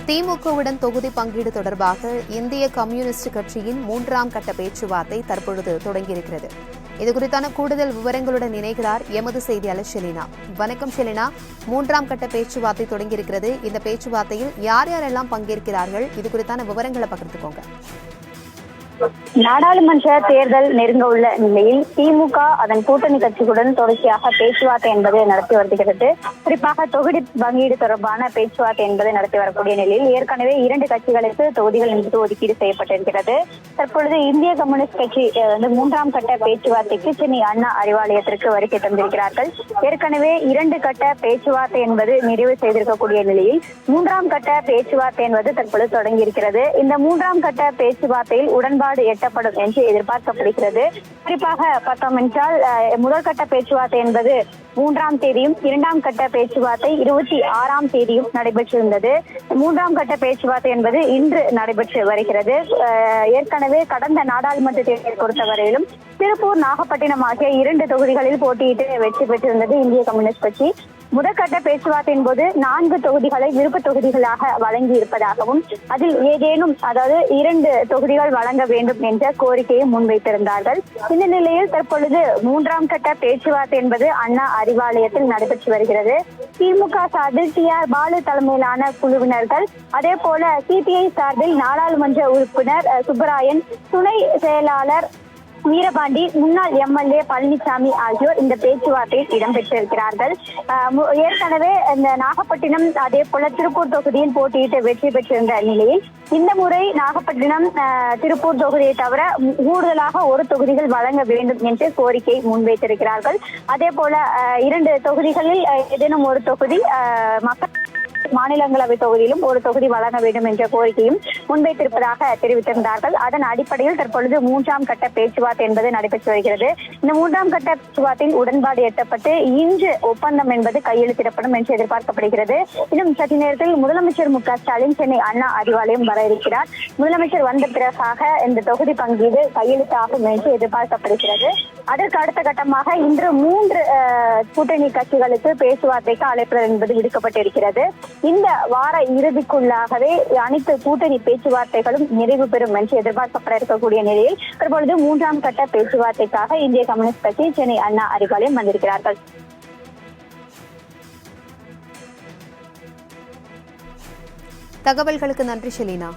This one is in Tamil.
திமுகவுடன் தொகுதி பங்கீடு தொடர்பாக இந்திய கம்யூனிஸ்ட் கட்சியின் 3ஆம் கட்ட பேச்சுவார்த்தை தற்பொழுது தொடங்கியிருக்கிறது. இதுகுறித்தான கூடுதல் விவரங்களுடன் இணைகிறார் எமது செய்தியாளர் ஷெலினா. வணக்கம் ஷெலினா. 3ஆம் கட்ட பேச்சுவார்த்தை தொடங்கியிருக்கிறது. இந்த பேச்சுவார்த்தையில் யார் யாரெல்லாம் பங்கேற்கிறார்கள்? இது குறித்தான விவரங்களை பகிர்ந்துக்கோங்க. நாடாளுமன்ற தேர்தல் நெருங்க உள்ள நிலையில் திமுக அதன் கூட்டணி கட்சிகளுடன் தொடர்ச்சியாக பேச்சுவார்த்தை என்பது நடத்தி வருகிறது. குறிப்பாக தொகுதி பங்கீடு தொடர்பான பேச்சுவார்த்தை என்பது நடத்தி வரக்கூடிய நிலையில் ஏற்கனவே 2 கட்சிகளுக்கு தொகுதிகள் என்பது ஒதுக்கீடு செய்யப்பட்டிருக்கிறது. தற்பொழுது இந்திய கம்யூனிஸ்ட் கட்சி 3ஆம் கட்ட பேச்சுவார்த்தைக்கு சென்னை அண்ணா அறிவாலயத்திற்கு வருகை தந்திருக்கிறார்கள். ஏற்கனவே 2 கட்ட பேச்சுவார்த்தை என்பது நிறைவு செய்திருக்கக்கூடிய நிலையில் 3ஆம் கட்ட பேச்சுவார்த்தை என்பது தற்பொழுது தொடங்கியிருக்கிறது. இந்த 3ஆம் கட்ட பேச்சுவார்த்தையில் உடன்பாடு எட்டப்படும் என்று எதிர்பார்க்கப்படுகிறது. குறிப்பாக பார்த்தோம் என்றால் முதல் கட்ட பேச்சுவார்த்தை என்பது 3ஆம் தேதியும் 2ஆம் கட்ட பேச்சுவார்த்தை 26ஆம் தேதியும் நடைபெற்றிருந்தது. 3ஆம் கட்ட பேச்சுவார்த்தை என்பது இன்று நடைபெற்று வருகிறது. ஏற்கனவே கடந்த நாடாளுமன்ற தேர்தலை பொறுத்தவரையிலும் திருப்பூர், நாகப்பட்டினம் ஆகிய 2 தொகுதிகளில் போட்டியிட்டு வெற்றி பெற்றிருந்தது இந்திய கம்யூனிஸ்ட் கட்சி. முதற்கட்ட பேச்சுவார்த்தையின் போது 4 தொகுதிகளை விருப்ப தொகுதிகளாக வழங்கி இருப்பதாகவும் அதில் ஏதேனும் 2 தொகுதிகள் வழங்க வேண்டும் என்ற கோரிக்கையை முன்வைத்திருந்தார்கள். இந்த நிலையில் தற்பொழுது 3ஆம் கட்ட பேச்சுவார்த்தை என்பது அண்ணா அறிவாலயத்தில் நடைபெற்று வருகிறது. திமுக சார்பில் TR பாலு தலைமையிலான குழுவினர்கள், அதே போல CPI சார்பில் நாடாளுமன்ற உறுப்பினர் சுப்பராயன், துணை செயலாளர் வீரபாண்டி, முன்னாள் MLA பழனிசாமி ஆகியோர் இந்த பேச்சுவார்த்தையில் இடம்பெற்றிருக்கிறார்கள். ஏற்கனவே இந்த நாகப்பட்டினம் அதே போல திருப்பூர் தொகுதியில் போட்டியிட்டு வெற்றி பெற்றிருந்த நிலையில் இந்த முறை நாகப்பட்டினம், திருப்பூர் தொகுதியை தவிர கூடுதலாக 1 தொகுதிகள் வழங்க வேண்டும் என்று கோரிக்கை முன்வைத்திருக்கிறார்கள். அதே போல 2 தொகுதிகளில் ஏதேனும் 1 தொகுதி மக்கள் மாநிலங்களவை தொகுதியிலும் 1 தொகுதி வழங்க வேண்டும் என்ற கோரிக்கையும் முன்வைத்திருப்பதாக தெரிவித்திருந்தார்கள். அதன் அடிப்படையில் தற்பொழுது 3ஆம் கட்ட பேச்சுவார்த்தை என்பது நடைபெற்று வருகிறது. இந்த 3ஆம் கட்ட பேச்சுவார்த்தையில் உடன்பாடு எட்டப்பட்டு இன்று ஒப்பந்தம் என்பது கையெழுத்திடப்படும் என்று எதிர்பார்க்கப்படுகிறது. இன்னும் சற்று நேரத்தில் முதலமைச்சர் மு.க. ஸ்டாலின் சென்னை அண்ணா அறிவாலயம் வர இருக்கிறார். முதலமைச்சர் வந்த பிறகாக இந்த தொகுதி பங்கீடு கையெழுத்தாகும் என்று எதிர்பார்க்கப்படுகிறது. அதற்கு அடுத்த கட்டமாக இன்று 3 கூட்டணி கட்சிகளுக்கு பேச்சுவார்த்தைக்கு அழைப்பு என்பது விடுக்கப்பட்டிருக்கிறது. இந்த வார இறுதிக்குள்ளாகவே அனைத்து கூட்டணி பேச்சுவார்த்தைகளும் நிறைவு பெறும் என்று எதிர்பார்க்கப்பட இருக்கக்கூடிய நிலையில் தற்பொழுது 3ஆம் கட்ட பேச்சுவார்த்தைக்காக இந்திய கம்யூனிஸ்ட் கட்சி சென்னை அண்ணா அறிவாலயம் வந்திருக்கிறார்கள். தகவல்களுக்கு நன்றி ஷெலினா.